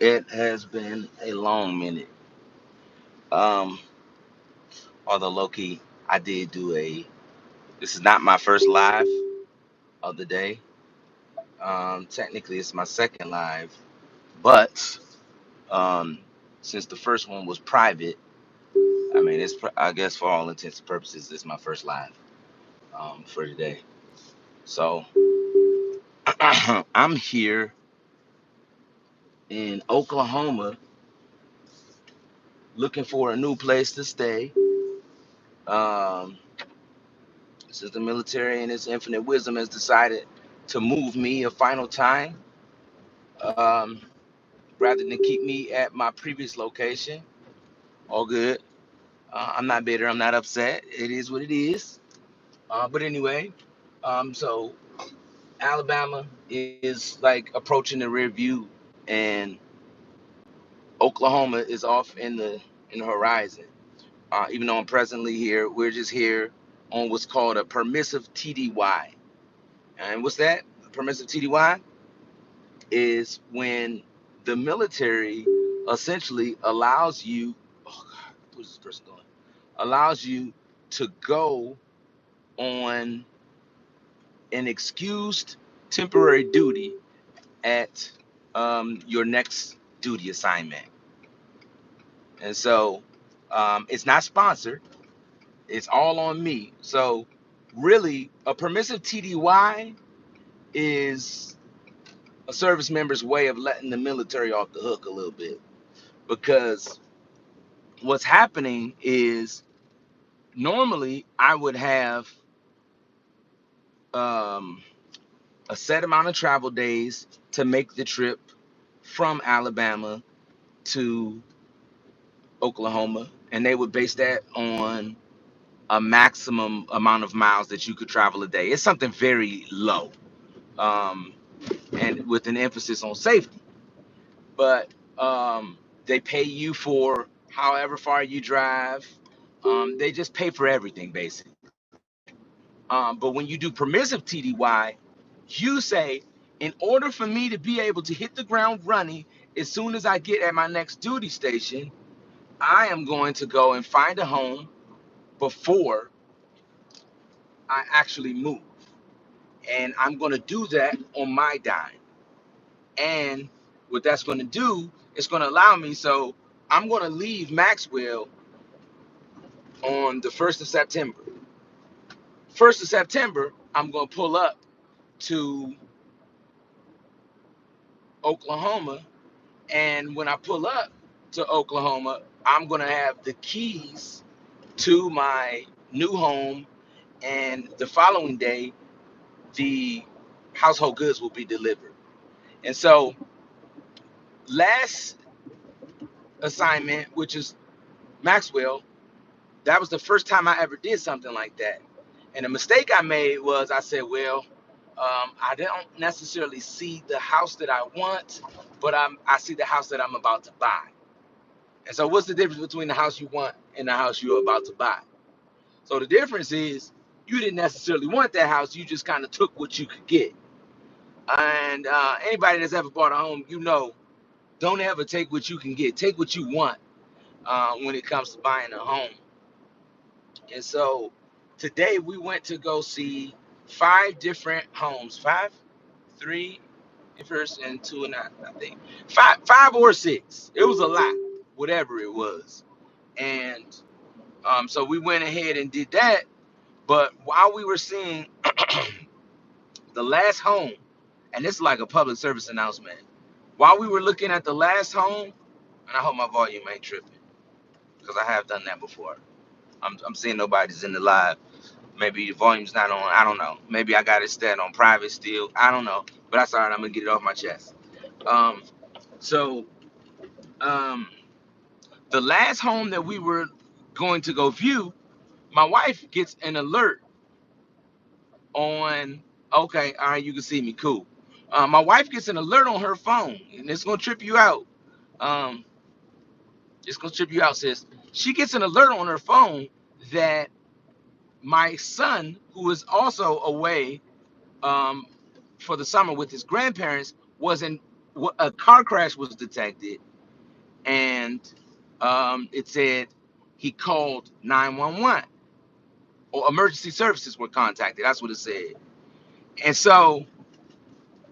It has been a long minute. Um, Although Loki, I did do a. This is not my first live of the day. Technically, it's my second live, but um, since the first one was private, I mean, I guess for all intents and purposes, it's my first live for today. So I'm here in Oklahoma looking for a new place to stay. Um, since the military and its infinite wisdom has decided to move me a final time, um, rather than keep me at my previous location. All good. I'm not bitter. I'm not upset. It is what it is. But anyway, so Alabama is like approaching the rear view, and Oklahoma is off in the horizon. Even though I'm presently here, we're just here on what's called a permissive TDY. And what's that? Permissive TDY is when the military essentially allows you, oh God, what is this person doing? Allows you to go on an excused temporary duty at your next duty assignment. And so it's not sponsored, it's all on me. So, really, a permissive TDY is a service member's way of letting the military off the hook a little bit, because what's happening is normally I would have um, a set amount of travel days to make the trip from Alabama to Oklahoma, and they would base that on a maximum amount of miles that you could travel a day. It's something very low, um, and with an emphasis on safety. But they pay you for however far you drive. They just pay for everything basically. But when you do permissive TDY, you say, in order for me to be able to hit the ground running as soon as I get at my next duty station, I am going to go and find a home before I actually move. And I'm going to do that on my dime. And what that's going to do is going to allow me. So I'm going to leave Maxwell on the 1st of September. 1st of September, I'm going to pull up to Oklahoma. And when I pull up to Oklahoma, I'm going to have the keys to my new home. And the following day, the household goods will be delivered. And so, last assignment, which is Maxwell, that was the first time I ever did something like that. And the mistake I made was I said, well, I don't necessarily see the house that I want, but I see the house that I'm about to buy. And so, what's the difference between the house you want and the house you're about to buy? So, the difference is you didn't necessarily want that house, you just kind of took what you could get. And anybody that's ever bought a home, don't ever take what you can get, take what you want when it comes to buying a home. And so, today we went to go see five different homes, five, three, first and two, and I think five or six. It was a lot, whatever it was. And so we went ahead and did that. But while we were seeing the last home, and this is like a public service announcement, while we were looking at the last home, and I hope my volume ain't tripping because I have done that before. I'm seeing nobody's in the live. Maybe the volume's not on. I don't know. Maybe I got it set on private still. I don't know. But that's all right. I'm gonna get it off my chest. Um, so um, the last home that we were going to go view, my wife gets an alert on. Okay, all right, you can see me. Cool. My wife gets an alert on her phone, and it's gonna trip you out. Um, it's gonna trip you out, sis. She gets an alert on her phone that my son, who is also away um, for the summer with his grandparents, a car crash was detected, and it said he called 911 or emergency services were contacted. That's what it said. And so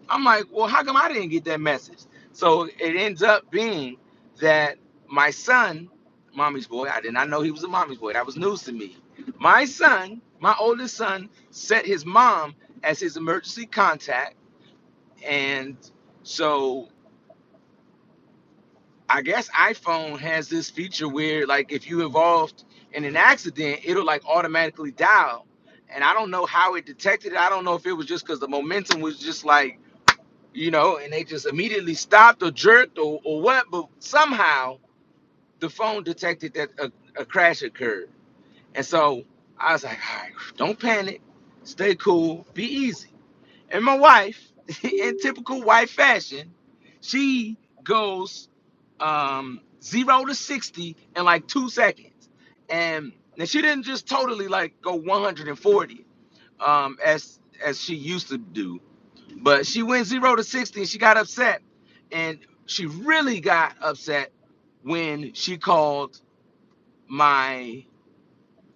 I'm like, well, how come I didn't get that message? So it ends up being that my son, mommy's boy, I did not know he was a mommy's boy. That was news to me. My son, my oldest son, set his mom as his emergency contact. And so I guess iPhone has this feature where, like, if you involved in an accident, it'll like automatically dial. And I don't know how it detected it. I don't know if it was just because the momentum was just like, and they just immediately stopped or jerked or what, but somehow the phone detected that a crash occurred. And so I was like, all right, don't panic, stay cool, be easy. And my wife, in typical wife fashion, she goes 0 to 60 in like 2 seconds. And she didn't just totally like go 140 as she used to do. But she went 0 to 60 and she got upset. And she really got upset when she called my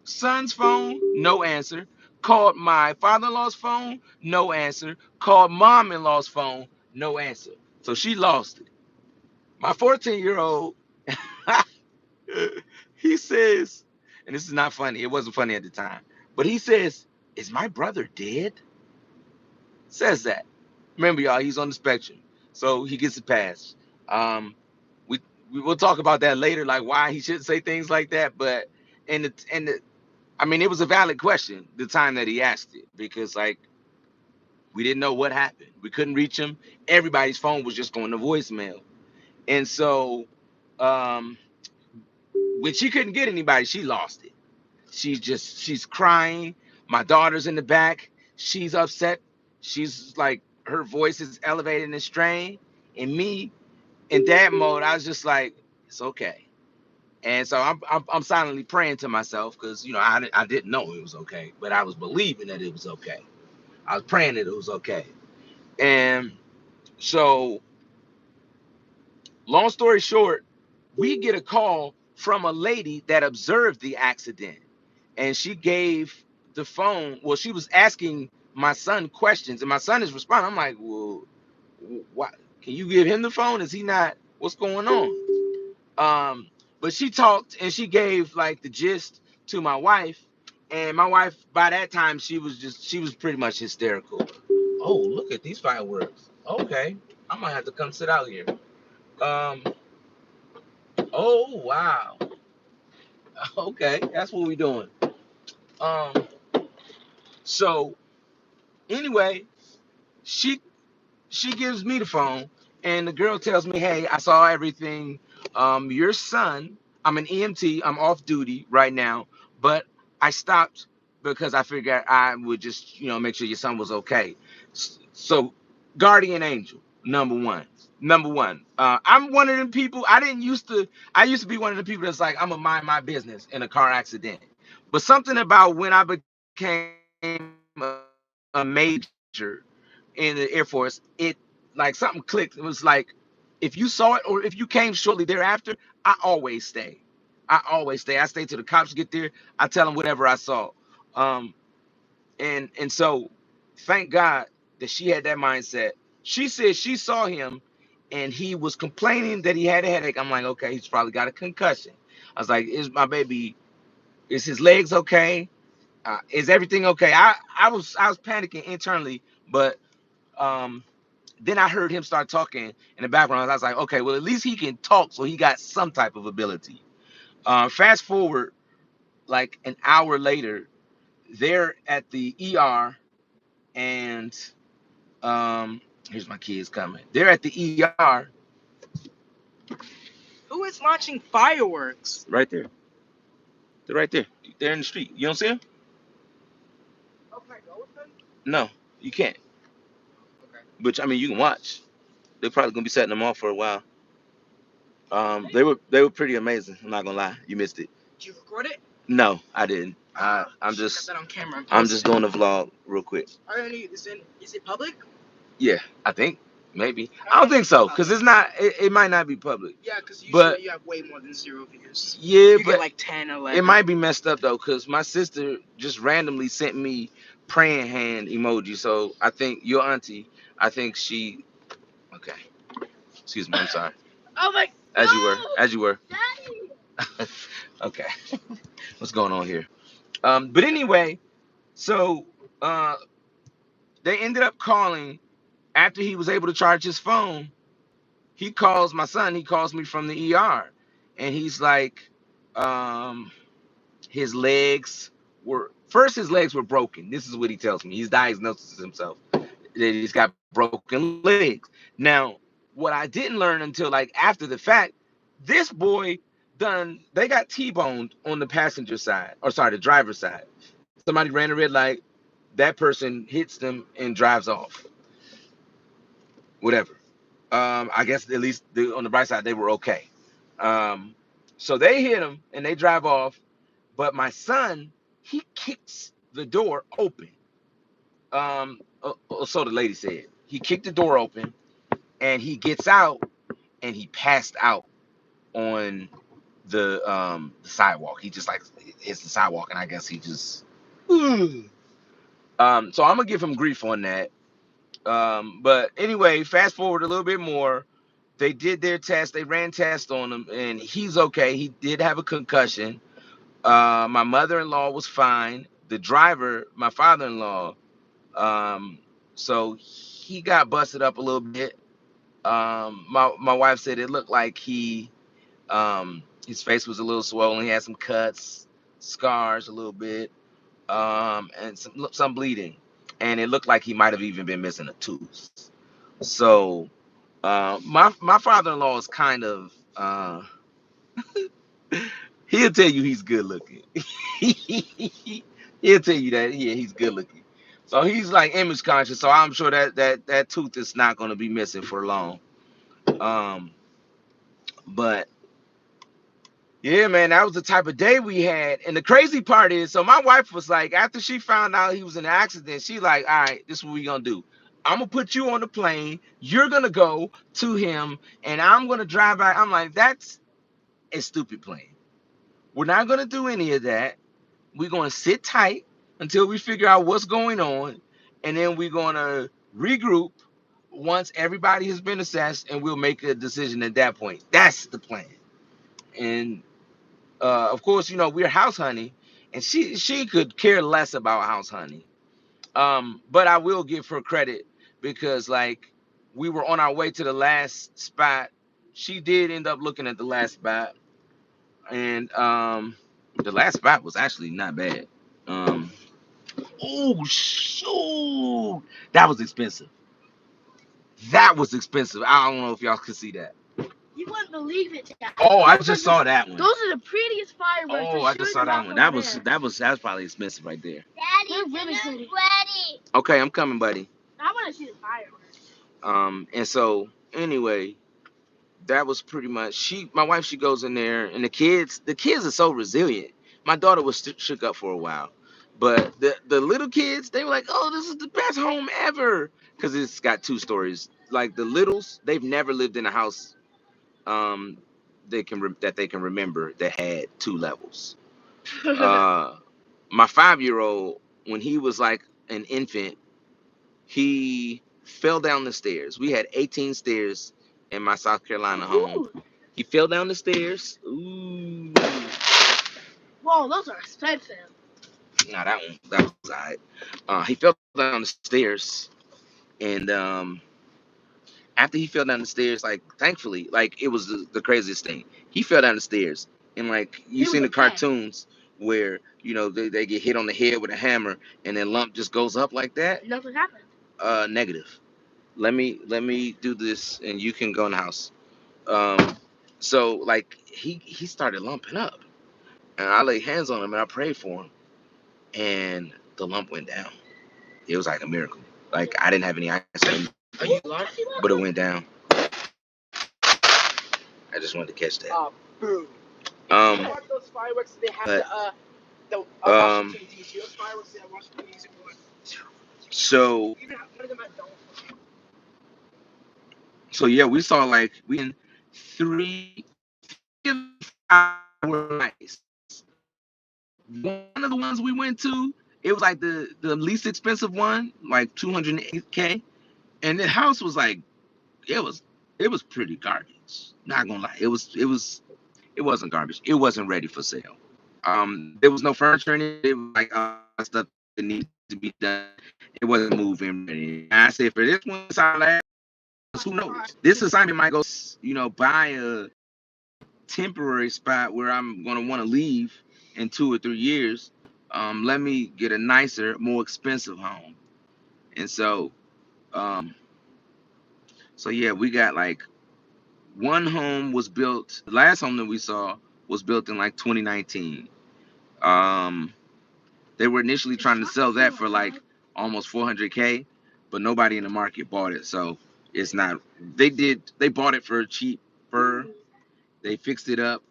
son's phone, no answer. Called my father-in-law's phone, no answer. Called mom-in-law's phone, no answer. So she lost it. My 14-year-old, he says, and this is not funny, it wasn't funny at the time, but he says, is my brother dead? Says that. Remember, y'all, he's on the spectrum, so he gets a pass. Um, we we will talk about that later, like why he shouldn't say things like that. But I mean, it was a valid question the time that he asked it because like we didn't know what happened. We couldn't reach him. Everybody's phone was just going to voicemail, and so um, when she couldn't get anybody, she lost it. She's crying. My daughter's in the back. She's upset. She's like her voice is elevated and strained. And me in that mode, I was just like, it's okay. And so I'm silently praying to myself because I didn't know it was okay, but I was believing that it was okay. I was praying that it was okay. And so, long story short, we get a call from a lady that observed the accident, and she gave the phone. Well, she was asking my son questions, and my son is responding. I'm like, well, what? Can you give him the phone? Is he not? What's going on? But she talked and she gave like the gist to my wife, and my wife by that time she was pretty much hysterical. Oh, look at these fireworks. Okay, I might have to come sit out here. Um, oh wow. Okay, that's what we doing. Um, so anyway, she she gives me the phone, and the girl tells me, "Hey, I saw everything. Your son. I'm an EMT. I'm off duty right now, but I stopped because I figured I would just, make sure your son was okay." So, guardian angel number one. Number one. I'm one of them people. I didn't used to. I used to be one of the people that's like, I'm gonna mind my business in a car accident. But something about when I became a major in the Air Force, it like something clicked. It was like if you saw it or if you came shortly thereafter, I always stay. I always stay. I stay till the cops get there. I tell them whatever I saw. Um, and so thank God that she had that mindset. She said she saw him and he was complaining that he had a headache. I'm like, okay, he's probably got a concussion. I was like, is my baby, is his legs okay? Is everything okay? I was panicking internally, but um then I heard him start talking in the background. I was like, okay, well, at least he can talk, so he got some type of ability. Fast forward like an hour later, they're at the ER, and here's my kids coming. They're at the ER. Who is launching fireworks? Right there. They're right there. They're in the street. You don't see them? Oh, can I go with them? No, you can't. Okay. Which I mean, you can watch. They're probably gonna be setting them off for a while. They were pretty amazing. I'm not gonna lie. You missed it. Did you record it? No, I didn't. I'm Should have got just that on camera and I'm posted just it. doing a vlog real quick. Is it public? Yeah, I think. Maybe. I don't think so, because it's not. It might not be public. Yeah, because But usually you have way more than 0 views. yeah, You get but like 10, it 11. might be messed up though, because my sister just randomly sent me praying hand emoji. So I think your auntie, I think she. Okay. Excuse me. I'm sorry. Oh my As you were. As you were. Okay. What's going on here? But anyway, so uh, they ended up calling after he was able to charge his phone. He calls my son. He calls me from the ER, and he's like, um, his legs his legs were broken. This is what he tells me. He's diagnosed himself that he's got broken legs. Now, what I didn't learn until like after the fact, this boy they got T-boned on the passenger side, or sorry, the driver's side. Somebody ran a red light. That person hits them and drives off. Whatever. I guess at least on the bright side they were okay. Um, so they hit him and they drive off. But my son, he kicks the door open. So the lady said he kicked the door open and he gets out and he passed out on the sidewalk. He just like hits the sidewalk and I guess he just. So I'm gonna give him grief on that. But anyway, fast forward a little bit more. They did their test. They ran tests on him, and he's okay. He did have a concussion. My mother-in-law was fine. The driver, my father-in-law, so he got busted up a little bit. My wife said it looked like his face was a little swollen. He had some cuts, scars a little bit, and some bleeding, and it looked like he might have even been missing a tooth. So my father-in-law is kind of he'll tell you he's good looking. He'll tell you that yeah he's good looking. So he's like image conscious. So I'm sure that tooth is not going to be missing for long. Um, but yeah, man, that was the type of day we had. And the crazy part is, so my wife was like, after she found out he was in an accident, she like, all right, this is what we gonna do. I'm gonna put you on the plane. You're gonna go to him, and I'm gonna drive back. I'm like, that's a stupid plan. We're not gonna do any of that. We're gonna sit tight until we figure out what's going on, and then we're gonna regroup once everybody has been assessed, and we'll make a decision at that point. That's the plan. And of course, we're house hunting, and she could care less about house hunting. But I will give her credit because like we were on our way to the last spot. She did end up looking at the last spot, and the last spot was actually not bad. Um, oh shoot, that was expensive. That was expensive. I don't know if y'all could see that. You wouldn't believe it, Dad. Oh, I just saw that one. Those are the prettiest fireworks. Oh, I just saw that one. That was probably expensive right there. Daddy, they're really pretty. Ready. Okay, I'm coming, buddy. I want to see the fireworks. And so anyway, that was pretty much my wife, she goes in there and the kids are so resilient. My daughter was shook up for a while, but the little kids, they were like, oh, this is the best home ever because it's got 2 stories. Like the littles, they've never lived in a house um that they can remember that had 2 levels. uh my 5-year-old, when he was like an infant, he fell down the stairs. We had 18 stairs in my South Carolina home. He fell down the stairs. Ooh. Whoa, those are expensive. Nah, that was all right. He fell down the stairs, and after he fell down the stairs, like thankfully, like it was the craziest thing. He fell down the stairs, and like you seen the cartoons where they get hit on the head with a hammer, and then lump just goes up like that. Nothing happened. Negative. Let me do this and you can go in the house. So like he started lumping up and I laid hands on him and I prayed for him and the lump went down. It was like a miracle. Like I didn't have any ice cream, Are you live? but it went down. I just wanted to catch that. Boom. Um Those fireworks they have but the Washington D.C. Those fireworks they have Washington D.C. so Even one of them at Donald. So yeah, we saw like three of the five were nice. One of the ones we went to, it was like the least expensive one, like 208K, and the house was like it was it was pretty garbage. Not gonna lie, it wasn't garbage. It wasn't ready for sale. There was no furniture in it. It was like a lot of stuff that needed to be done. It wasn't move-in ready. And I said, for this one, it's our last. Who knows? This assignment might go, buy a temporary spot where I'm gonna want to leave in 2 or 3 years. Let me get a nicer, more expensive home. And um, so yeah, we got like one home was built. The last home that we saw was built in like 2019. Um, they were initially trying to sell that for like almost 400K, but nobody in the market bought it. So it's not. They bought it for cheap for. They fixed it up,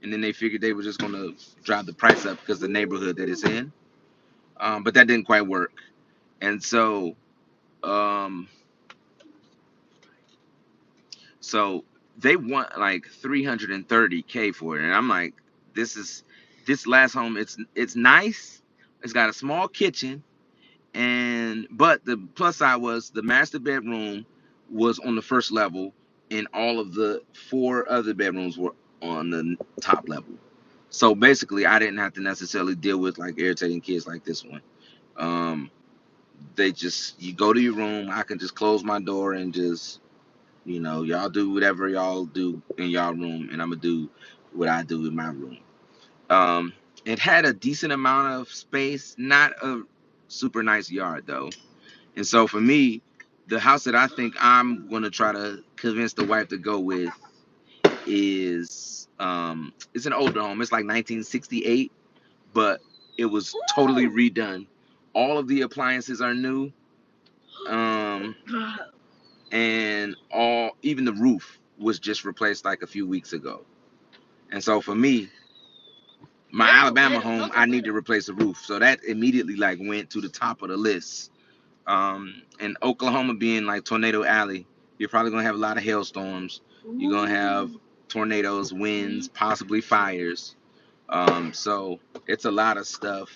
and then they figured they were just gonna drive the price up because the neighborhood that it's in. But that didn't quite work, and um, so they want like 330K for it, and I'm like, this last home. It's nice. It's got a small kitchen, but the plus side was the master bedroom was on the first level, and all of the four other bedrooms were on the top level. So basically, I didn't have to necessarily deal with like irritating kids like this one. Um, they just you go to your room. I can just close my door and just y'all do whatever y'all do in y'all room, and I'm gonna do what I do in my room. Um, it had a decent amount of space, not a super nice yard though. And so for me, the house that I think I'm gonna try to convince the wife to go with is it's an older home. It's like 1968, but it was totally redone. All of the appliances are new. Um, and all even the roof was just replaced like a few weeks ago. And so for me, my Alabama home, I need to replace the roof. So that immediately like went to the top of the list. And Oklahoma being like Tornado Alley, you're probably gonna have a lot of hailstorms. You're gonna have tornadoes, winds, possibly fires. So it's a lot of stuff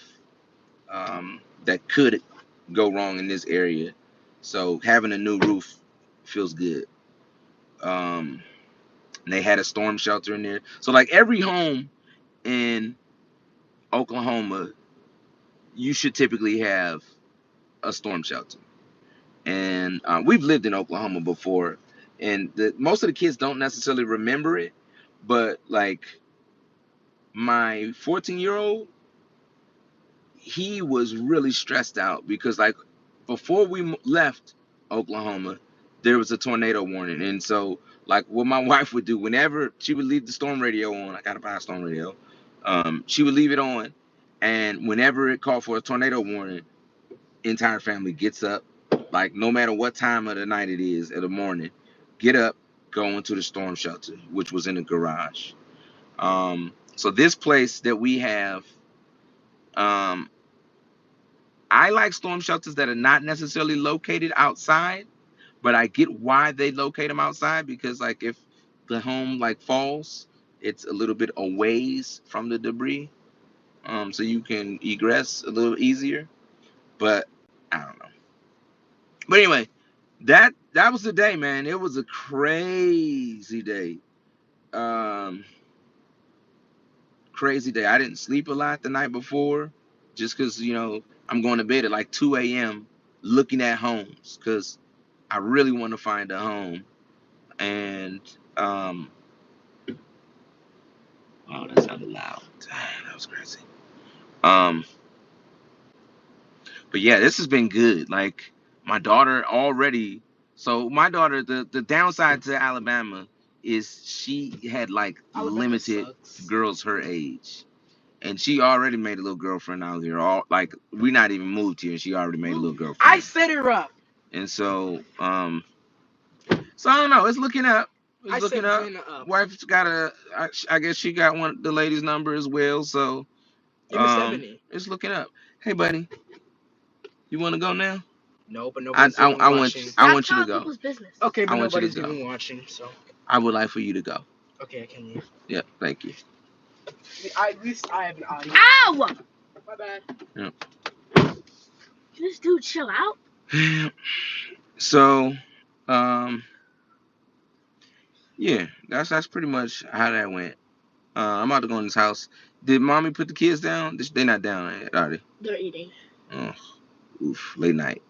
that could go wrong in this area. So having a new roof feels good. Um, and they had a storm shelter in there. So like every home in Oklahoma, you should typically have a storm shelter. And we've lived in Oklahoma before, and most of the kids don't necessarily remember it, but like my 14-year-old, he was really stressed out because like before we left Oklahoma, there was a tornado warning, and so like what my wife would do whenever she would leave the storm radio on, I gotta buy a storm radio. She would leave it on, and whenever it called for a tornado warning, entire family gets up, like no matter what time of the night it is in the morning, get up, go into the storm shelter, which was in the garage. So this place that we have, um, I like storm shelters that are not necessarily located outside, but I get why they locate them outside because like if the home like falls, it's a little bit away from the debris, so you can egress a little easier. But I don't know. But anyway, that was the day, man. It was a crazy day. Um, Crazy day. I didn't sleep a lot the night before, just because I'm going to bed at like 2 a.m. looking at homes because I really want to find a home. And wow, that sounded loud. Dang, that was crazy. Um, but yeah, this has been good. Like my daughter already. So my daughter, the downside to Alabama is she had like Alabama limited sucks. girls her age, and she already made a little girlfriend out here. All like we not even moved here, and she already made a little I girlfriend. set her up. And so I don't know. It's looking up. It's I looking set up. Jenna up. Wife's got I guess she got one the lady's number as well. So Give me 70. it's looking up. Hey, buddy, you want to go now? No, but I nobody's I, even I want watching. I That's want you to not go. people's business. Okay, I but want you to nobody's go. even watching, so I would like for you to go. okay, I can leave. Yeah, thank you. At least I have an audience. Ow! My bad. Yeah. Can this dude chill out? So, um, yeah, that's pretty much how that went. I'm about to go in this house. Did mommy put the kids down? They're not down yet, are they? They're eating. Oh, oof, late night.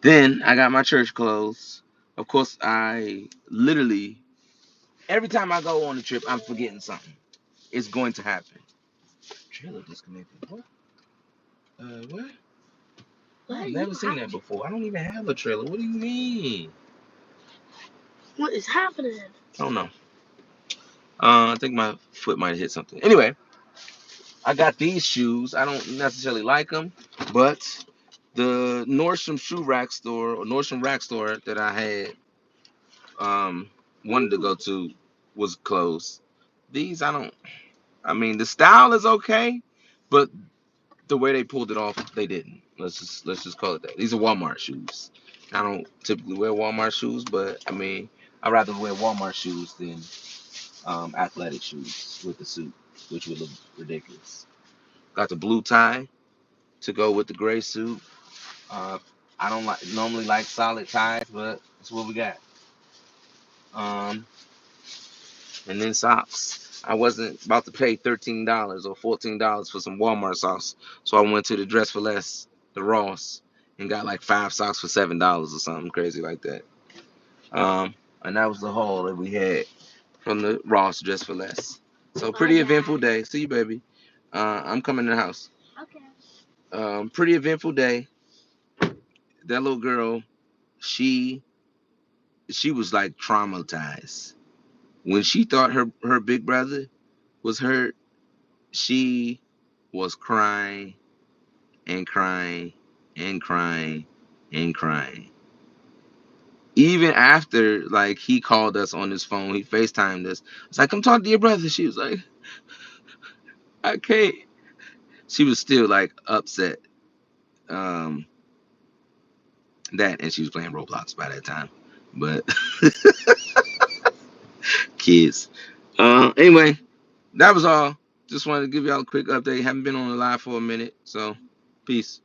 Then I got my church clothes. Of course, I literally every time I go on a trip, I'm forgetting something. It's going to happen. Trailer disconnected. What? What? I've never seen that before. I don't even have a trailer. What do you mean? What is happening? I don't know. I think my foot might have hit something. Anyway, I got these shoes. I don't necessarily like them, but the Nordstrom shoe rack store or Nordstrom rack store that I had wanted to go to was closed. These I don't. I mean, the style is okay, but the way they pulled it off, they didn't. Let's just call it that. These are Walmart shoes. I don't typically wear Walmart shoes, but I mean, I'd rather wear Walmart shoes than athletic shoes with the suit, which would look ridiculous. Got the blue tie to go with the gray suit. Uh, I don't normally like solid ties, but that's what we got. Um, and then socks. I wasn't about to pay $13 or $14 for some Walmart socks, so I went to the Dress for Less, the Ross, and got like 5 socks for $7 or something crazy like that. And that was the haul that we had from the Ross Dress for Less. So pretty eventful day. See you, baby. I'm coming to the house. Okay. Pretty eventful day. That little girl, she she was like traumatized when she thought her big brother was hurt. She was crying and crying and crying and crying. Even after like he called us on his phone, he FaceTimed us. I was like, "Come talk to your brother." She was like, "I can't." She was still like upset. Um, that and she was playing Roblox by that time. But kids. Anyway, that was all. Just wanted to give y'all a quick update. Haven't been on the live for a minute, so peace.